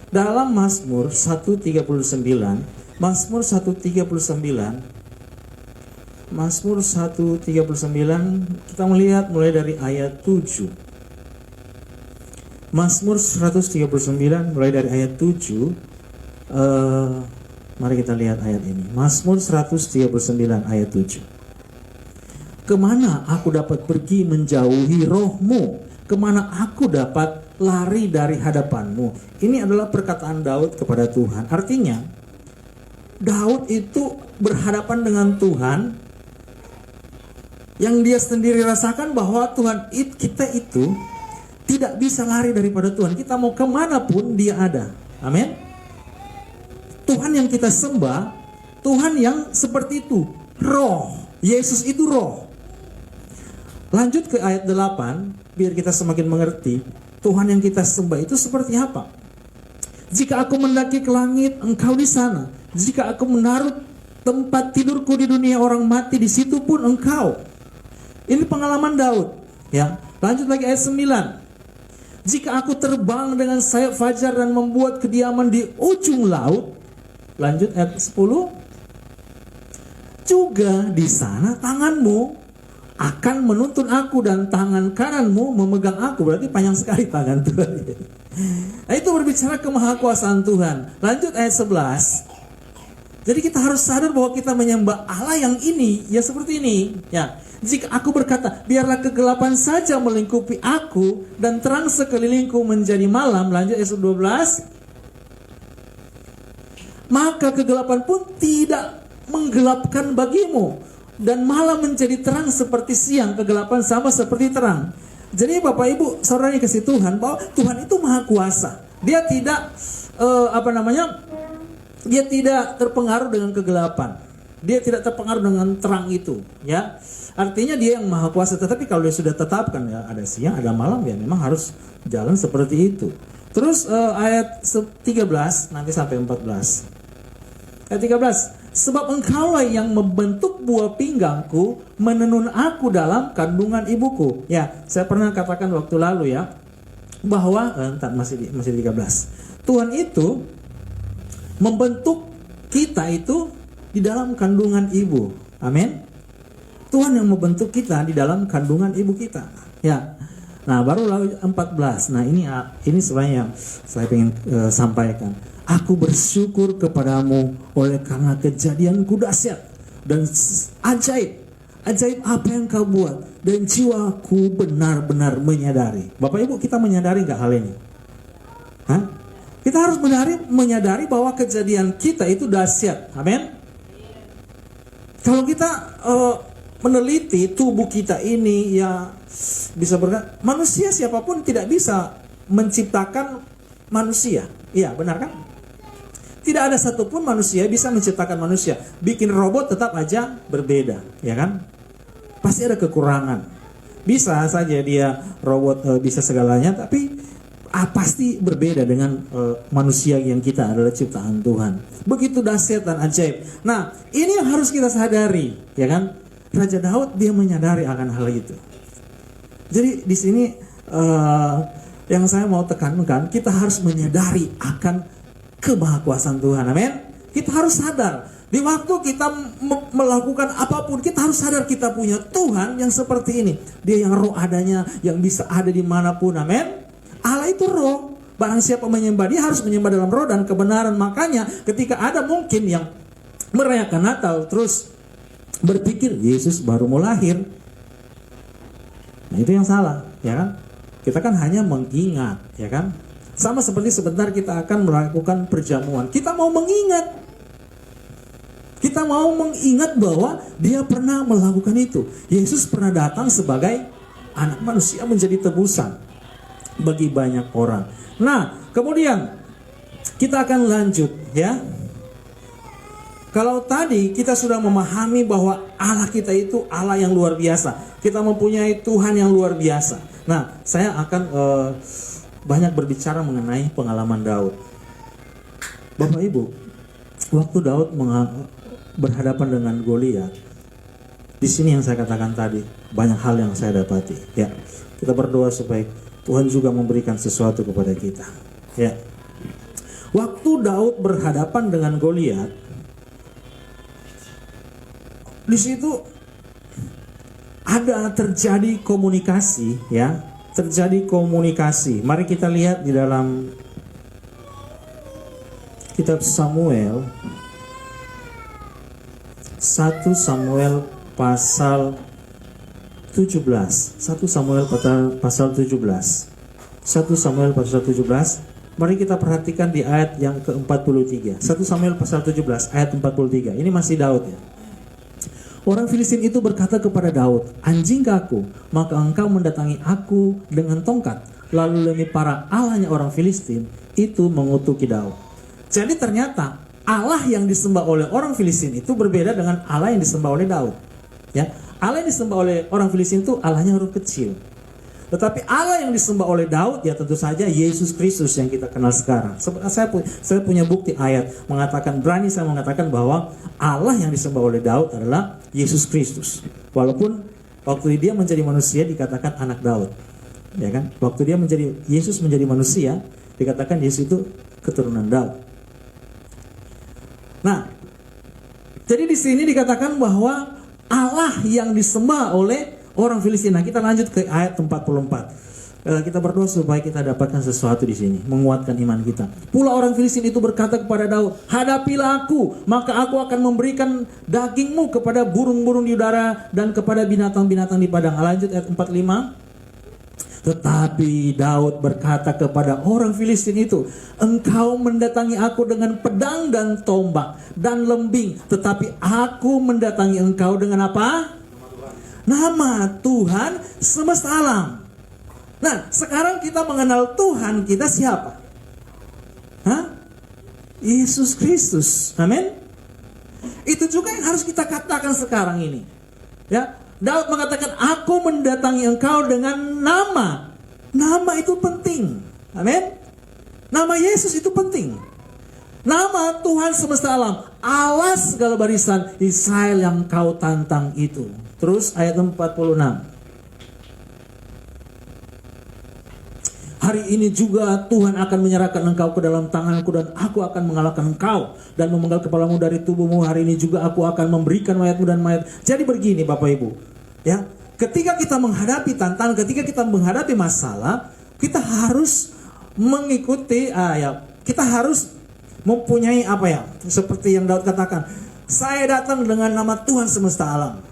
Dalam Mazmur 139, Mazmur 139, Mazmur 139 kita melihat mulai dari ayat 7. Mazmur 139 mulai dari ayat 7. Mari kita lihat ayat ini. Mazmur 139 ayat 7. Kemana aku dapat pergi menjauhi rohmu? Kemana aku dapat lari dari hadapanmu? Ini adalah perkataan Daud kepada Tuhan. Artinya, Daud itu berhadapan dengan Tuhan, yang dia sendiri rasakan bahwa Tuhan kita itu tidak bisa lari daripada Tuhan. Kita mau kemanapun dia ada. Amin. Tuhan yang kita sembah, Tuhan yang seperti itu. Roh. Yesus itu roh. Lanjut ke ayat 8, biar kita semakin mengerti Tuhan yang kita sembah itu seperti apa. Jika aku mendaki ke langit, engkau di sana. Jika aku menaruh tempat tidurku di dunia orang mati, di situ pun engkau. Ini pengalaman Daud. Ya, lanjut lagi ayat 9. Jika aku terbang dengan sayap fajar dan membuat kediaman di ujung laut. Lanjut ayat 10. Juga di sana tanganmu akan menuntun aku dan tangan kananmu memegang aku. Berarti panjang sekali tangan Tuhan. Nah, itu berbicara kemahakuasaan Tuhan. Lanjut ayat 11. Jadi kita harus sadar bahwa kita menyembah Allah yang ini, ya seperti ini. Ya, jika aku berkata, biarlah kegelapan saja melingkupi aku dan terang sekelilingku menjadi malam. Lanjut ayat 12. Maka kegelapan pun tidak menggelapkan bagimu, dan malam menjadi terang seperti siang, kegelapan sama seperti terang. Jadi Bapak Ibu saudara yang kasih Tuhan, bahwa Tuhan itu maha kuasa. Dia tidak dia tidak terpengaruh dengan kegelapan. Dia tidak terpengaruh dengan terang itu, ya. Artinya dia yang maha kuasa. Tetapi kalau dia sudah tetapkan, ya ada siang, ada malam, ya memang harus jalan seperti itu. Terus ayat 13 nanti sampai 14. Ayat 13. Sebab engkaulah yang membentuk buah pinggangku, menenun aku dalam kandungan ibuku. Ya, saya pernah katakan waktu lalu ya, bahwa masih 13. Tuhan itu membentuk kita itu di dalam kandungan ibu. Amin. Tuhan yang membentuk kita di dalam kandungan ibu kita. Ya. Nah, baru lalu 14. Nah, ini sebenarnya yang saya ingin sampaikan. Aku bersyukur kepadamu oleh karena kejadianku dahsyat dan ajaib. Ajaib apa yang kau buat, dan jiwaku benar-benar menyadari. Bapak Ibu, kita menyadari nggak hal ini? Hah? Kita harus menyadari bahwa kejadian kita itu dahsyat. Amin. Kalau kita meneliti tubuh kita ini, ya bisa berkata, manusia siapapun tidak bisa menciptakan manusia. Iya, benar kan? Tidak ada satupun manusia bisa menciptakan manusia. Bikin robot tetap aja berbeda, ya kan? Pasti ada kekurangan. Bisa saja dia robot bisa segalanya, tapi pasti berbeda dengan manusia yang kita adalah ciptaan Tuhan. Begitu dahsyat dan ajaib. Nah, ini yang harus kita sadari, ya kan? Raja Daud dia menyadari akan hal itu. Jadi di sini yang saya mau tekankan, kita harus menyadari akan kemahakuasaan Tuhan. Amin. Kita harus sadar. Di waktu kita melakukan apapun, kita harus sadar kita punya Tuhan yang seperti ini. Dia yang roh adanya, yang bisa ada dimanapun. Amin. Allah itu roh. Barang siapa menyembah dia harus menyembah dalam roh dan kebenaran. Makanya ketika ada mungkin yang merayakan Natal terus berpikir Yesus baru mau lahir, nah itu yang salah, ya kan? Kita kan hanya mengingat, ya kan? Sama seperti sebentar kita akan melakukan perjamuan. Kita mau mengingat. Kita mau mengingat bahwa dia pernah melakukan itu. Yesus pernah datang sebagai anak manusia menjadi tebusan bagi banyak orang. Nah, kemudian kita akan lanjut, ya. Kalau tadi kita sudah memahami bahwa Allah kita itu Allah yang luar biasa. Kita mempunyai Tuhan yang luar biasa. Nah, saya akan banyak berbicara mengenai pengalaman Daud. Bapak Ibu, waktu Daud berhadapan dengan Goliat, di sini yang saya katakan tadi, banyak hal yang saya dapati. Ya, kita berdoa supaya Tuhan juga memberikan sesuatu kepada kita. Ya, Waktu Daud berhadapan dengan Goliat, di situ ada terjadi komunikasi, ya, terjadi komunikasi. Mari kita lihat di dalam kitab Samuel, 1 Samuel pasal 17. 1 Samuel pasal 17. 1 Samuel pasal 17. Mari kita perhatikan di ayat yang ke-43. 1 Samuel pasal 17 ayat 43. Ini masih Daud, ya. Orang Filistin itu berkata kepada Daud, "Anjingkah aku, maka engkau mendatangi aku dengan tongkat." Lalu demi para allahnya orang Filistin itu mengutuki Daud. Jadi ternyata Allah yang disembah oleh orang Filistin itu berbeda dengan Allah yang disembah oleh Daud. Ya, Allah yang disembah oleh orang Filistin itu Allahnya huruf kecil. Tetapi Allah yang disembah oleh Daud, ya tentu saja Yesus Kristus yang kita kenal sekarang. Saya punya bukti ayat mengatakan, berani saya mengatakan bahwa Allah yang disembah oleh Daud adalah Yesus Kristus. Walaupun waktu dia menjadi manusia dikatakan anak Daud, ya kan? Waktu Yesus menjadi manusia dikatakan Yesus itu keturunan Daud. Nah, jadi di sini dikatakan bahwa Allah yang disembah oleh orang Filistin. Nah, kita lanjut ke ayat 44. Kita berdoa supaya kita dapatkan sesuatu di sini, menguatkan iman kita. Pula orang Filistin itu berkata kepada Daud, "Hadapilah aku, maka aku akan memberikan dagingmu kepada burung-burung di udara dan kepada binatang-binatang di padang." Lanjut ayat 45. Tetapi Daud berkata kepada orang Filistin itu, "Engkau mendatangi aku dengan pedang dan tombak dan lembing, tetapi aku mendatangi engkau dengan apa? Nama Tuhan semesta alam." Nah, sekarang kita mengenal Tuhan kita siapa? Yesus Kristus. Amin. Itu juga yang harus kita katakan sekarang ini. Ya, Daud mengatakan, "Aku mendatangi engkau dengan nama." Nama itu penting. Amin. Nama Yesus itu penting. Nama Tuhan semesta alam, Allah segala barisan, Israel yang kau tantang itu. Terus ayat 46. "Hari ini juga Tuhan akan menyerahkan engkau ke dalam tanganku, dan aku akan mengalahkan engkau dan memenggal kepalamu dari tubuhmu. Hari ini juga aku akan memberikan mayatmu dan mayat." Jadi begini Bapak Ibu, ya, ketika kita menghadapi tantangan, ketika kita menghadapi masalah, kita harus mengikuti kita harus mempunyai seperti yang Daud katakan, "Saya datang dengan nama Tuhan semesta alam."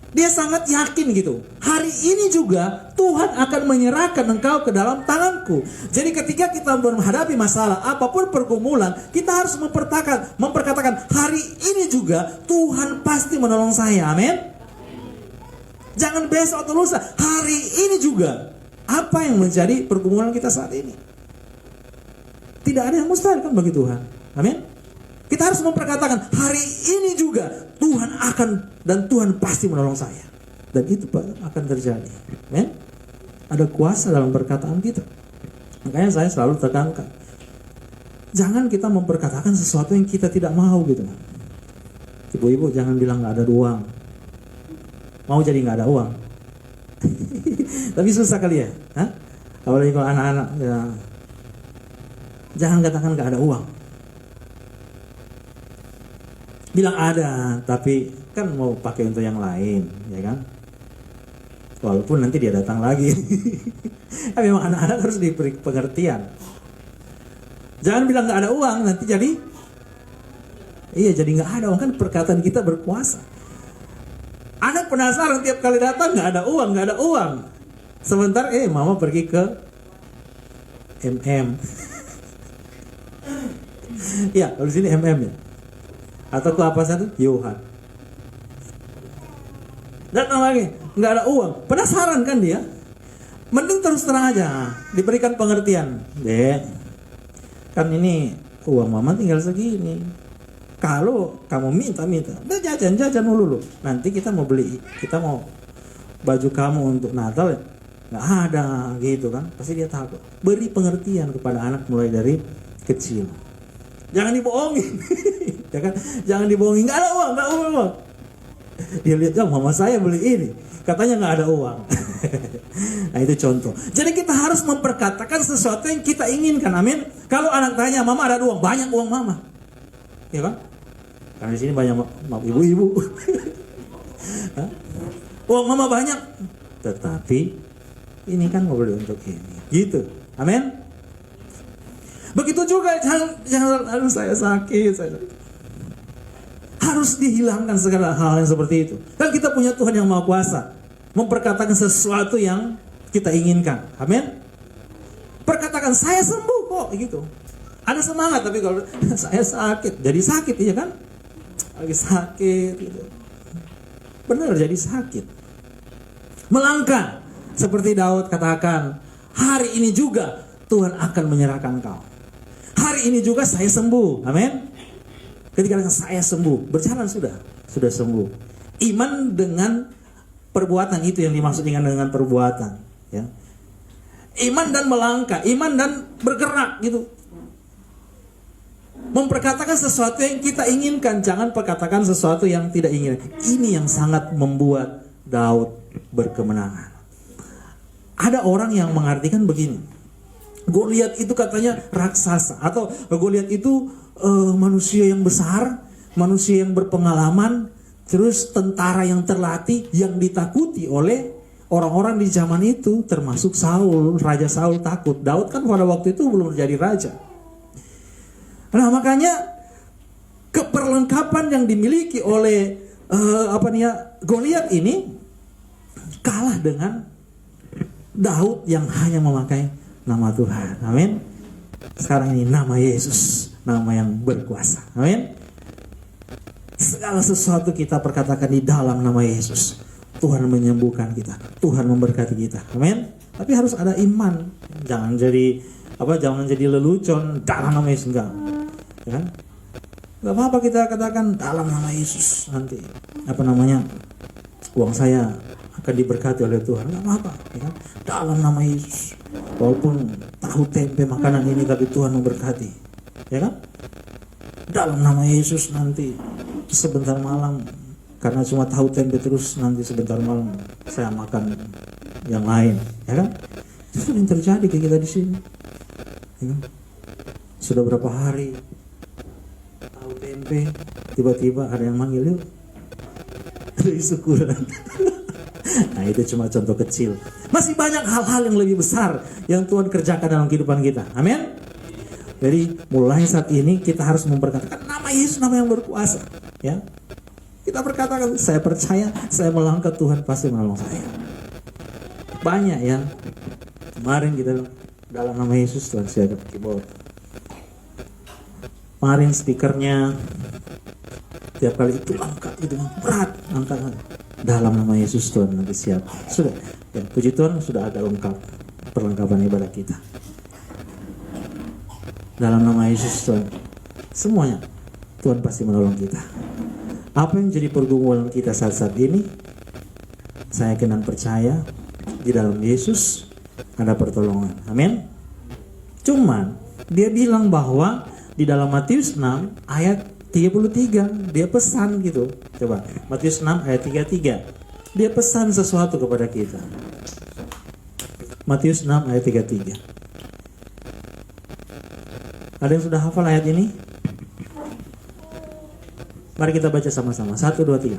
Dia sangat yakin gitu. Hari ini juga Tuhan akan menyerahkan engkau ke dalam tanganku. Jadi ketika kita menghadapi masalah, apapun pergumulan, kita harus memperkatakan, hari ini juga Tuhan pasti menolong saya. Amin. Jangan besok atau lusa, hari ini juga. Apa yang menjadi pergumulan kita saat ini? Tidak ada yang mustahil kan bagi Tuhan. Amin. Kita harus memperkatakan, hari ini juga Tuhan akan, dan Tuhan pasti menolong saya. Dan itu akan terjadi. Amin. Ada kuasa dalam perkataan kita. Makanya saya selalu tekankan, jangan kita memperkatakan sesuatu yang kita tidak mau gitu. Ibu-ibu jangan bilang gak ada uang. Mau jadi gak ada uang. Tapi susah kali ya. Apalagi kalau anak-anak ya. Jangan katakan gak ada uang. Bilang ada, tapi kan mau pakai untuk yang lain, ya kan? Walaupun nanti dia datang lagi. Tapi memang anak-anak harus diberi pengertian. Jangan bilang gak ada uang, nanti jadi gak ada uang. Kan perkataan kita berkuasa. Anak penasaran tiap kali datang gak ada uang. Sebentar mama pergi ke MM. Ya, kalau di sini MM ya. Atau ke apa satu? Yohan. Datang lagi, nggak ada uang. Penasaran kan dia? Mending terus terang aja, diberikan pengertian. Dek, kan ini uang mama tinggal segini. Kalau kamu minta, udah jajan dulu. Nanti kita mau baju kamu untuk Natal ya? Nggak ada gitu kan? Pasti dia takut. Beri pengertian kepada anak mulai dari kecil. Jangan dibohongin. Ya kan? Jangan dibohongin, nggak ada uang. Dia lihat, oh mama saya beli ini, katanya nggak ada uang. Nah itu contoh. Jadi kita harus memperkatakan sesuatu yang kita inginkan. Amin. Kalau anak tanya, mama ada uang, banyak uang mama, ya kan? Karena di sini banyak ibu-ibu. Uang mama banyak, tetapi ini kan mau beli untuk ini, gitu. Amin. Begitu juga jangan harus saya sakit. Harus dihilangkan segala hal yang seperti itu. Dan kita punya Tuhan yang Maha Kuasa, memperkatakan sesuatu yang kita inginkan. Amin. Perkatakan saya sembuh kok, gitu. Ada semangat, tapi kalau saya sakit, jadi sakit, ya kan? Lagi sakit, gitu. Benar, jadi sakit. Melangkah seperti Daud katakan, hari ini juga Tuhan akan menyerahkan kau. Hari ini juga saya sembuh. Amin. Ketika saya sembuh, berjalan sudah sembuh. Iman dengan perbuatan, itu yang dimaksud dengan perbuatan, ya. Iman dan melangkah, iman dan bergerak, gitu. Memperkatakan sesuatu yang kita inginkan, jangan perkatakan sesuatu yang tidak ingin. Ini yang sangat membuat Daud berkemenangan. Ada orang yang mengartikan begini, Goliat itu katanya raksasa, atau Goliat itu manusia yang besar, manusia yang berpengalaman, terus tentara yang terlatih, yang ditakuti oleh orang-orang di zaman itu, termasuk Saul. Raja Saul takut. Daud kan pada waktu itu belum menjadi raja. Nah makanya keperlengkapan yang dimiliki oleh Goliat ini kalah dengan Daud yang hanya memakai nama Tuhan. Amin. Sekarang ini nama Yesus, nama yang berkuasa. Amin. Segala sesuatu kita perkatakan di dalam nama Yesus. Tuhan menyembuhkan kita, Tuhan memberkati kita. Amin. Tapi harus ada iman. Jangan jadi lelucon dalam nama Yesus, enggak. Ya kan? Enggak apa-apa kita katakan dalam nama Yesus, nanti uang saya akan diberkati oleh Tuhan. Enggak apa-apa, ya kan? Dalam nama Yesus. Walaupun tahu tempe makanan ini, tapi Tuhan memberkati. Ya kan? Dalam nama Yesus, nanti sebentar malam, karena cuma tahu tempe terus, nanti sebentar malam saya makan yang lain, ya kan? Itu yang terjadi ke kita di sini. Ya kan? Sudah berapa hari tahu tempe, tiba-tiba ada yang manggil, yuk dari syukuran. Nah itu cuma contoh kecil. Masih banyak hal-hal yang lebih besar yang Tuhan kerjakan dalam kehidupan kita. Amin. Jadi mulai saat ini kita harus memperkatakan nama Yesus, nama yang berkuasa. Ya, kita berkatakan, saya percaya, saya melangkah, Tuhan pasti menolong saya. Banyak ya. Kemarin kita dalam nama Yesus, Tuhan siap keyboard. Kemarin speakernya tiap kali itu angkat, itu berat, angkat. Dalam nama Yesus, Tuhan nanti siap. Sudah, ya, puji Tuhan sudah ada lengkap perlengkapan ibadah kita. Dalam nama Yesus, Tuhan, semuanya Tuhan pasti menolong kita. Apa yang jadi pergumulan kita saat-saat ini, saya yakin dan percaya di dalam Yesus ada pertolongan. Amin. Cuman dia bilang bahwa di dalam Matius 6 ayat 33 dia pesan gitu. Coba Matius 6 ayat 33. Dia pesan sesuatu kepada kita. Matius 6 ayat 33. Ada yang sudah hafal ayat ini? Mari kita baca sama-sama. 1, 2, 3.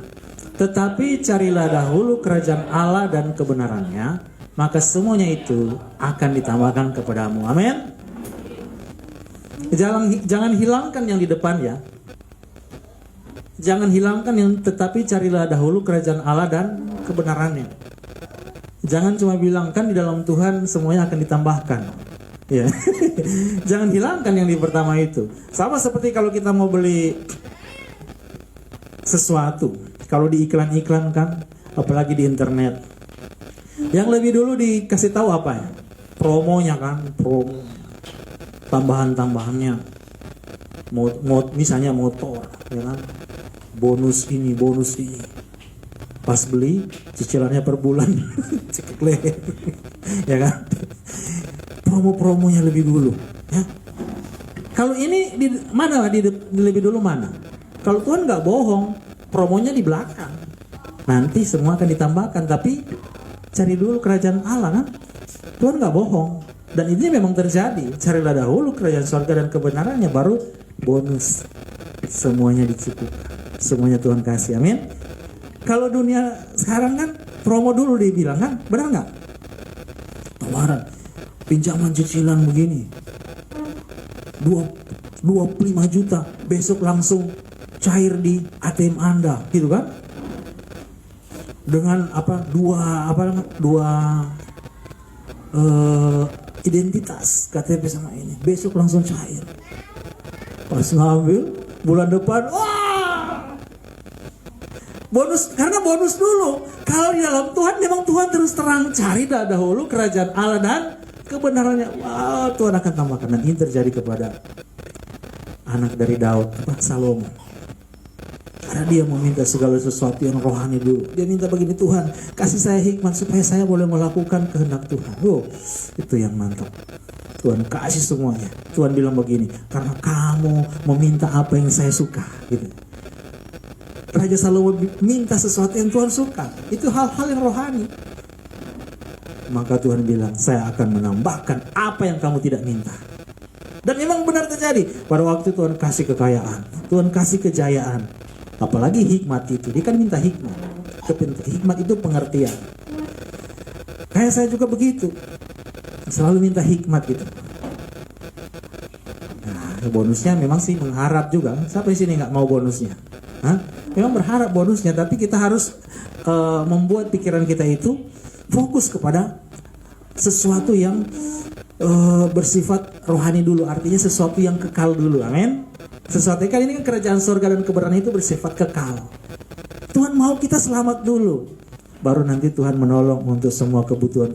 Tetapi carilah dahulu kerajaan Allah dan kebenarannya, maka semuanya itu akan ditambahkan kepadamu. Amin. Jangan hilangkan yang di depan ya. Jangan hilangkan yang, tetapi carilah dahulu kerajaan Allah dan kebenarannya. Jangan cuma bilang kan di dalam Tuhan semuanya akan ditambahkan. Ya. Jangan hilangkan yang di pertama itu. Sama seperti kalau kita mau beli sesuatu, kalau di iklan-iklan kan, apalagi di internet, yang lebih dulu dikasih tahu apa ya? Promonya kan, promo, tambahan-tambahannya, misalnya motor, ya kan, bonus ini, pas beli cicilannya per bulan, cekek leher, ya kan, promo-promonya lebih dulu, ya. Kalau ini lebih dulu mana? Kalau Tuhan nggak bohong, promonya di belakang. nanti semua akan ditambahkan. Tapi cari dulu kerajaan Allah kan. Tuhan nggak bohong. Dan ini memang terjadi. Carilah dahulu kerajaan surga dan kebenarannya, baru bonus semuanya dicukupkan. Semuanya Tuhan kasih. Amin. Kalau dunia sekarang kan promo dulu dia bilang kan, benar nggak? Tawaran pinjaman cicilan begini 25 juta, besok langsung cair di ATM Anda, gitu kan? Dengan dua identitas KTP sama ini, besok langsung cair. Pas ngambil bulan depan, wah, bonus, karena bonus dulu. Kalau di dalam Tuhan, memang Tuhan terus terang, cari dahulu kerajaan Allah dan kebenarannya. Wah, Tuhan akan tambahkan. Dan ini terjadi kepada anak dari Daud, Salomo. Karena dia meminta segala sesuatu yang rohani dulu. Dia minta begini, Tuhan kasih saya hikmat supaya saya boleh melakukan kehendak Tuhan. Oh, itu yang mantap. Tuhan kasih semuanya. Tuhan bilang begini, karena kamu meminta apa yang saya suka, gitu. Raja Salomo minta sesuatu yang Tuhan suka. Itu hal-hal yang rohani. Maka Tuhan bilang, saya akan menambahkan apa yang kamu tidak minta. Dan memang benar terjadi. Pada waktu Tuhan kasih kekayaan, Tuhan kasih kejayaan, apalagi hikmat itu. Dia kan minta hikmat. Hikmat itu pengertian. Kayak saya juga begitu. Selalu minta hikmat gitu. Nah, bonusnya memang sih mengharap juga. Siapa di sini nggak mau bonusnya? Hah? Memang berharap bonusnya, tapi kita harus membuat pikiran kita itu fokus kepada sesuatu yang bersifat rohani dulu. Artinya sesuatu yang kekal dulu. Amin. Sesuatu kan ini kan kerajaan surga dan kebenaran itu bersifat kekal. Tuhan mau kita selamat dulu, baru nanti Tuhan menolong untuk semua kebutuhan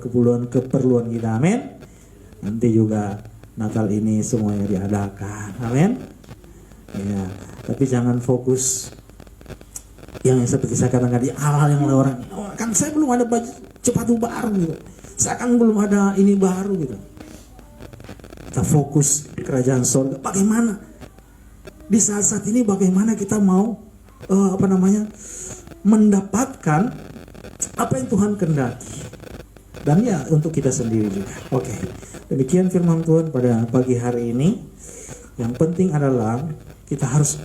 keperluan kita. Amin. Nanti juga Natal ini semuanya diadakan. Amin. Ya, tapi jangan fokus yang seperti saya katakan di hal-hal yang orang, kan saya belum ada baju sepatu baru gitu. Saya kan belum ada ini baru gitu. Kita fokus kerajaan surga. Bagaimana di saat-saat ini, bagaimana kita mau mendapatkan apa yang Tuhan kehendaki, dan ya untuk kita sendiri juga. Oke, demikian firman Tuhan pada pagi hari ini. Yang penting adalah kita harus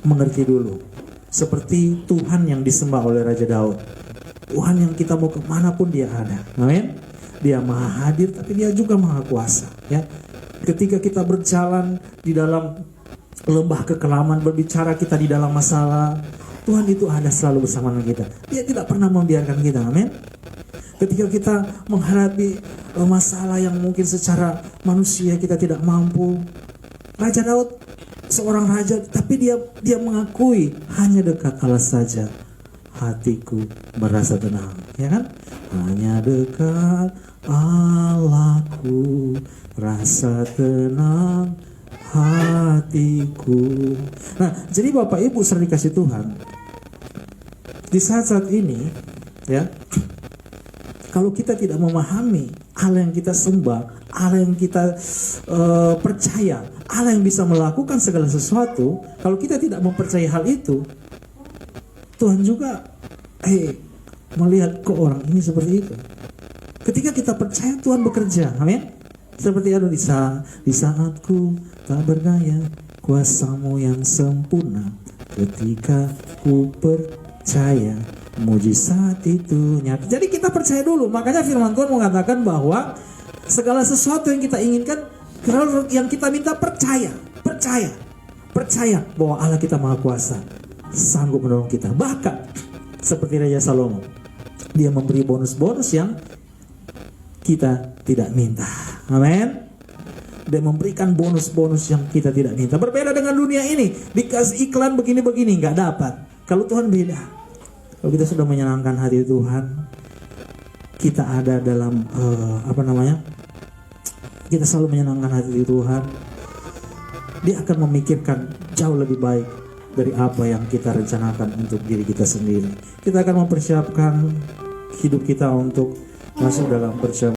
mengerti dulu, seperti Tuhan yang disembah oleh Raja Daud. Tuhan yang kita mau kemanapun dia ada. Amin. Dia maha hadir, tapi dia juga maha kuasa. Ya, ketika kita berjalan di dalam lembah kekelaman, berbicara kita di dalam masalah, Tuhan itu ada selalu bersama kita. Dia tidak pernah membiarkan kita. Amin. Ketika kita menghadapi masalah yang mungkin secara manusia kita tidak mampu, Raja Daud seorang raja, tapi dia mengakui, hanya dekat Allah saja hatiku merasa tenang, ya kan? Hanya dekat Allahku rasa tenang hatiku. Nah, jadi Bapak Ibu sering dikasih Tuhan, di saat-saat ini, ya, kalau kita tidak memahami Allah yang kita sembah, Allah yang kita percaya, Allah yang bisa melakukan segala sesuatu, kalau kita tidak mempercayai hal itu, Tuhan juga melihat kok orang ini seperti itu. Ketika kita percaya, Tuhan bekerja. Amin. Seperti ada di saatku tak berdaya, kuasamu yang sempurna, ketika ku percaya, mujizat itu nyata. Jadi kita percaya dulu. Makanya firman Tuhan mengatakan bahwa segala sesuatu yang kita inginkan, yang kita minta, percaya bahwa Allah kita maha kuasa, sanggup menolong kita. Bahkan seperti Raja Salomo, dia memberi bonus-bonus yang kita tidak minta. Amin. Dia memberikan bonus-bonus yang kita tidak minta. Berbeda dengan dunia ini, dikasih iklan begini-begini nggak dapat. Kalau Tuhan beda. Kalau kita sudah menyenangkan hati Tuhan, kita ada dalam kita selalu menyenangkan hati Tuhan, dia akan memikirkan jauh lebih baik dari apa yang kita rencanakan untuk diri kita sendiri. Kita akan mempersiapkan hidup kita untuk masuk dalam perjalanan